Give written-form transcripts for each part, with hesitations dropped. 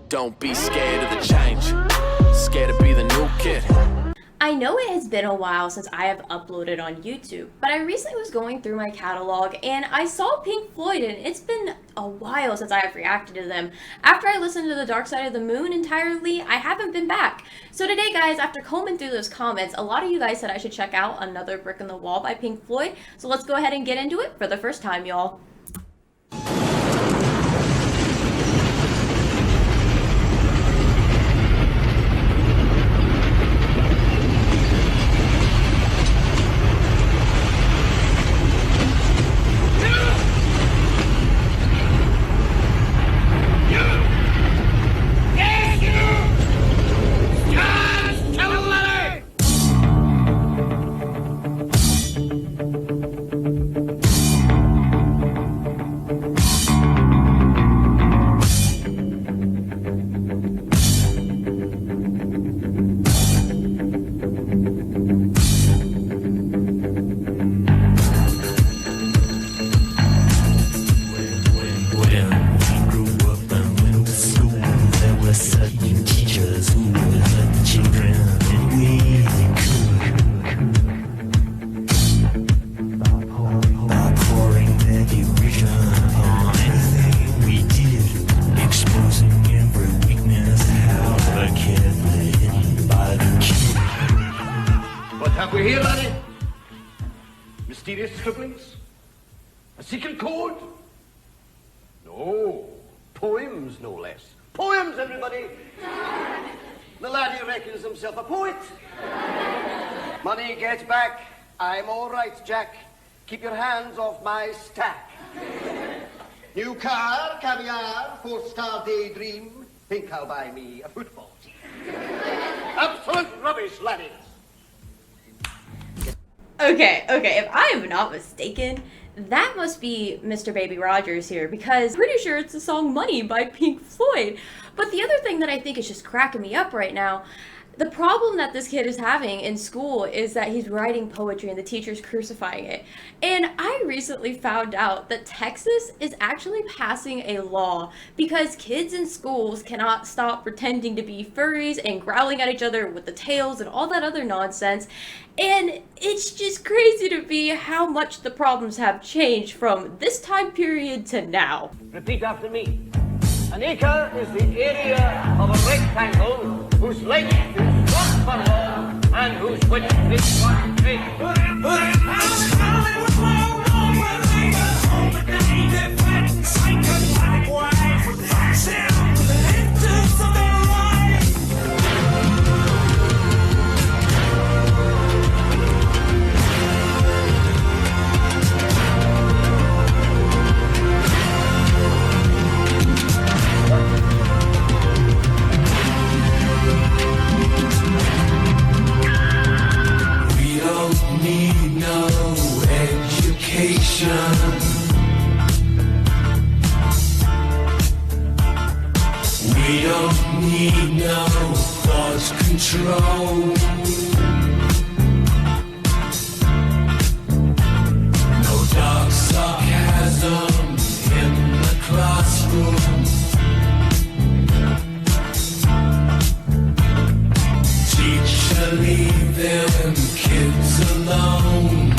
Don't be scared of the change. Scared to be the new kid. I know it has been a while since I have uploaded on YouTube, but I recently was going through my catalog and I saw Pink Floyd, and it's been a while since I have reacted to them. After I listened to The Dark Side of the Moon entirely, I haven't been back. So today, guys, after combing through those comments, a lot of you guys said I should check out Another Brick in the Wall by Pink Floyd, so let's go ahead and get into it for the first time, y'all. Have we here, laddie? Mysterious scribblings? A secret code? No. Poems, no less. Poems, everybody! The laddie reckons himself a poet. Money, get back. I'm all right, Jack. Keep your hands off my stack. New car, caviar, four-star daydream. Think I'll buy me a football team. Absolute rubbish, laddies. Okay, if I am not mistaken, that must be Mr. Baby Rogers here, because I'm pretty sure it's the song Money by Pink Floyd. But the other thing that I think is just cracking me up right now, the problem that this kid is having in school is that he's writing poetry and the teacher's crucifying it. And I recently found out that Texas is actually passing a law because kids in schools cannot stop pretending to be furries and growling at each other with the tails and all that other nonsense. And it's just crazy to me how much the problems have changed from this time period to now. Repeat after me. An acre is the area of a rectangle whose length is 1 furlong and whose width is 1 cubit. We don't need no thought control. No dark sarcasm in the classroom. Teacher, leave them kids alone.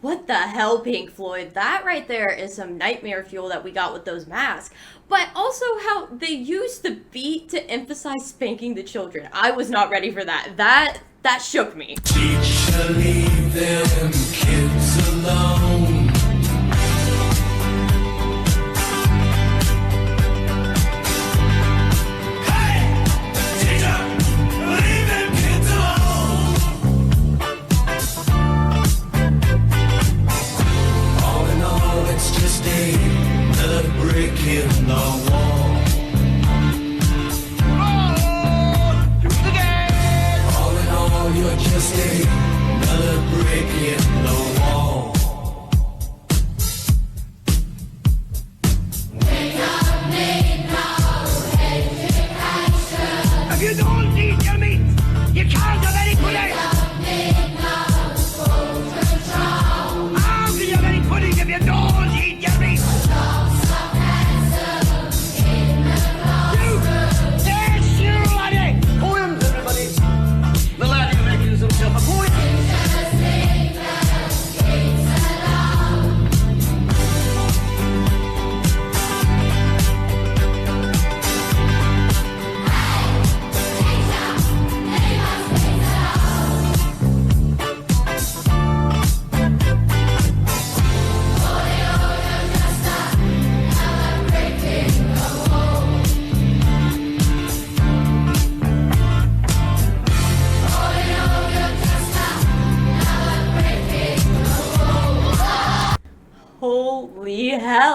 What the hell, Pink Floyd? That right there is some nightmare fuel that we got with those masks. But also how they used the beat to emphasize spanking the children. I was not ready for that. That shook me. Teacher, leave them kids alone. In the wall. All in all, you're just another brick in the wall. We don't need no education. If you don't eat your meat, you can't have any pudding. We don't need no school control. How can you have any pudding if you don't eat your meat?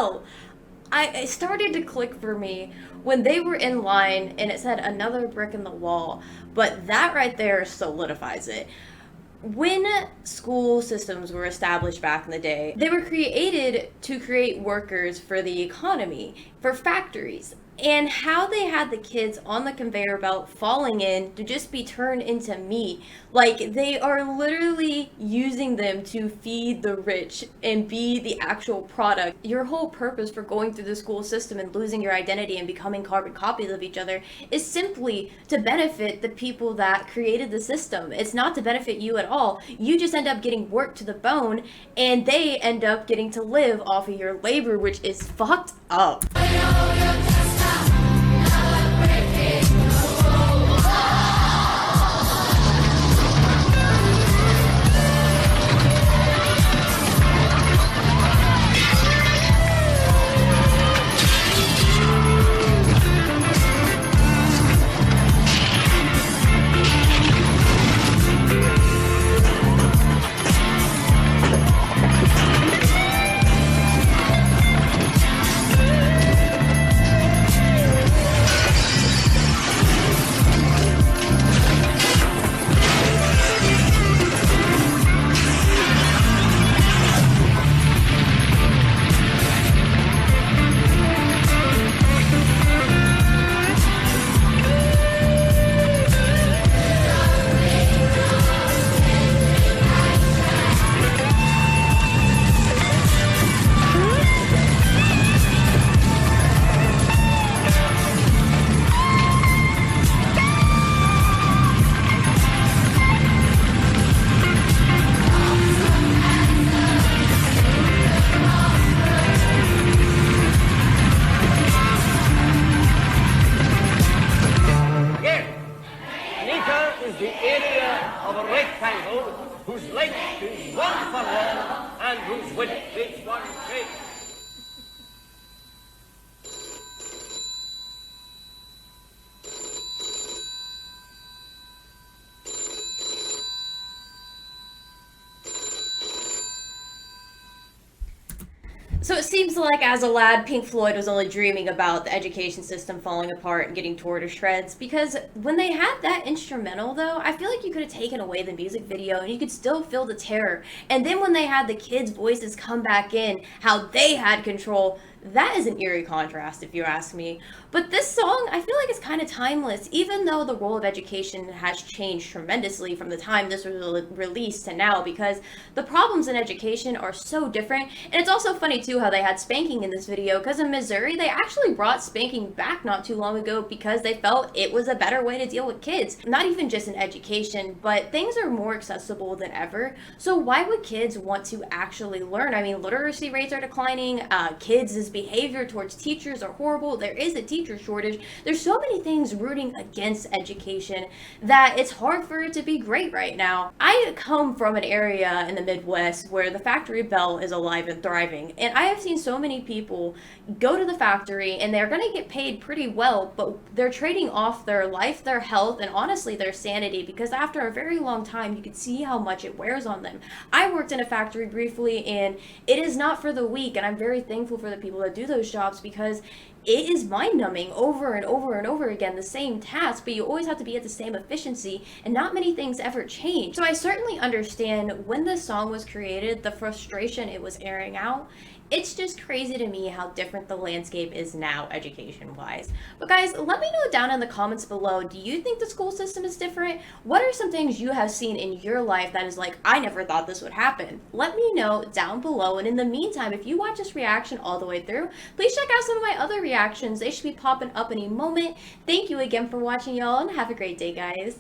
YALL. It started to click for me when they were in line and it said another brick in the wall, but that right there solidifies it. When school systems were established back in the day, they were created to create workers for the economy, for factories. And how they had the kids on the conveyor belt falling in to just be turned into meat. Like, they are literally using them to feed the rich and be the actual product. Your whole purpose for going through the school system and losing your identity and becoming carbon copies of each other is simply to benefit the people that created the system. It's not to benefit you at all. You just end up getting worked to the bone, and they end up getting to live off of your labor, which is fucked up. The area of a rectangle whose length is 1 furlong and whose width is 1 cubit. So it seems like as a lad, Pink Floyd was only dreaming about the education system falling apart and getting torn to shreds, because when they had that instrumental, though, I feel like you could have taken away the music video and you could still feel the terror. And then when they had the kids' voices come back in, how they had control, that is an eerie contrast, if you ask me. But this song, I feel like it's kind of timeless, even though the role of education has changed tremendously from the time this was released to now, because the problems in education are so different. And it's also funny, too, how they had spanking in this video, because in Missouri, they actually brought spanking back not too long ago because they felt it was a better way to deal with kids. Not even just in education, but things are more accessible than ever. So why would kids want to actually learn? I mean, literacy rates are declining, kids' behavior towards teachers are horrible, there is a teacher shortage, there's so many things rooting against education that it's hard for it to be great right now. I come from an area in the Midwest where the factory belt is alive and thriving, and I have seen so many people go to the factory and they're going to get paid pretty well, but they're trading off their life, their health, and honestly their sanity, because after a very long time you can see how much it wears on them. I worked in a factory briefly, and it is not for the weak, and I'm very thankful for the people that do those jobs, because it is mind-numbing over and over and over again, the same task, but you always have to be at the same efficiency, and not many things ever change. So I certainly understand when this song was created, the frustration it was airing out. It's just crazy to me how different the landscape is now, education-wise. But guys, let me know down in the comments below, do you think the school system is different? What are some things you have seen in your life that is like, I never thought this would happen? Let me know down below, and in the meantime, if you watch this reaction all the way through, please check out some of my other reactions. They should be popping up any moment. Thank you again for watching, y'all, and have a great day, guys.